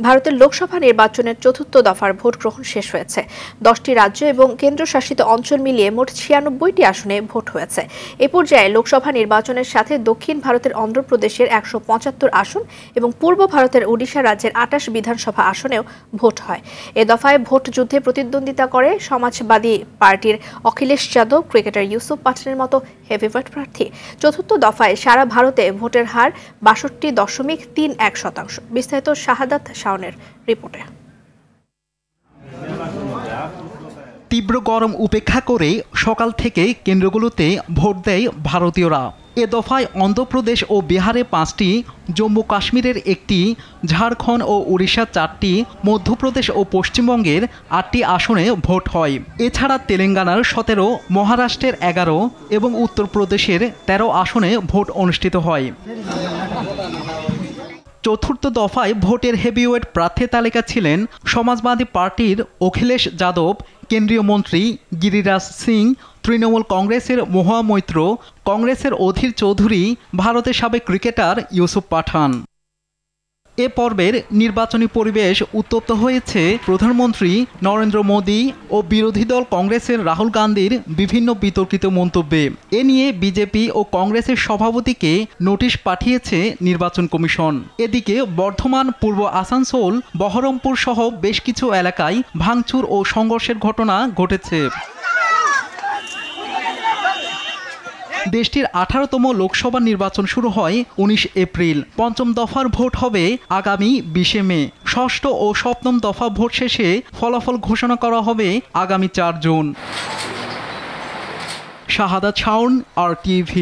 ভারতের লোকসভা নির্বাচনের চতুর্থ দফার ভোট গ্রহণ শেষ হয়েছে। 10টি রাজ্য এবং কেন্দ্রশাসিত অঞ্চল মিলিয়ে মোট 96টি আসনে ভোট হয়েছে। এ পর্যায়ে লোকসভা নির্বাচনের সাথে দক্ষিণ ভারতের অন্ধ্রপ্রদেশের 175 আসন এবং পূর্ব ভারতের ওড়িশা রাজ্যের 28 বিধানসভা আসনেও ভোট হয়। এ দফায় ভোট যুদ্ধে প্রতিদ্বন্দ্বিতা করে সমাজবাদী পার্টির অখিলেশ যাদব, ক্রিকেটার ইউসুফ পাঠানের মতো হেভিওয়েট প্রার্থী। চতুর্থ দফায় সারা ভারতে ভোটের হার 62.31%। বিস্তারিত শাহাদাত শাওনের রিপোর্টে। তীব্র গরম উপেক্ষা করে সকাল থেকে কেন্দ্রগুলোতে ভোট দেয় ভারতীয়রা। এ দফায় অন্ধ্রপ্রদেশ ও বিহারে 5টি, জম্মু কাশ্মীরের 1টি, ঝাড়খণ্ড ও উড়িষ্যার 4টি, মধ্যপ্রদেশ ও পশ্চিমবঙ্গের 8টি আসনে ভোট হয়। এছাড়া তেলেঙ্গানার 17, মহারাষ্ট্রের 11 এবং উত্তরপ্রদেশের 13 আসনে ভোট অনুষ্ঠিত হয়। চতুর্থ দফায় ভোটের হেভিওয়েট প্রার্থী তালিকা ছিলেন সমাজবাদী পার্টির অখিলেশ যাদব, কেন্দ্রীয় মন্ত্রী গিরিরাজ সিং, তৃণমূল কংগ্রেসের মহুয়া মৈত্র, কংগ্রেসের অধীর চৌধুরী, ভারতের সাবেক ক্রিকেটার ইউসুফ পাঠান। এ পর্বের নির্বাচনী পরিবেশ উত্তপ্ত হয়েছে প্রধানমন্ত্রী নরেন্দ্র মোদী ও বিরোধী দল কংগ্রেসের রাহুল গান্ধীর বিভিন্ন বিতর্কিত মন্তব্যে। এ নিয়ে বিজেপি ও কংগ্রেসের সভাপতিকে নোটিশ পাঠিয়েছে নির্বাচন কমিশন। এদিকে বর্ধমান, পূর্ব আসানসোল, বহরমপুর সহ বেশ কিছু এলাকায় ভাঙচুর ও সংঘর্ষের ঘটনা ঘটেছে। দেশটির 18তম লোকসভা নির্বাচন শুরু হয় 19 এপ্রিল। পঞ্চম দফার ভোট হবে আগামী 20 মে। ষষ্ঠ ও সপ্তম দফা ভোট শেষে ফলাফল ঘোষণা করা হবে আগামী 4 জুন। শাহাদাত শাওন, RTV।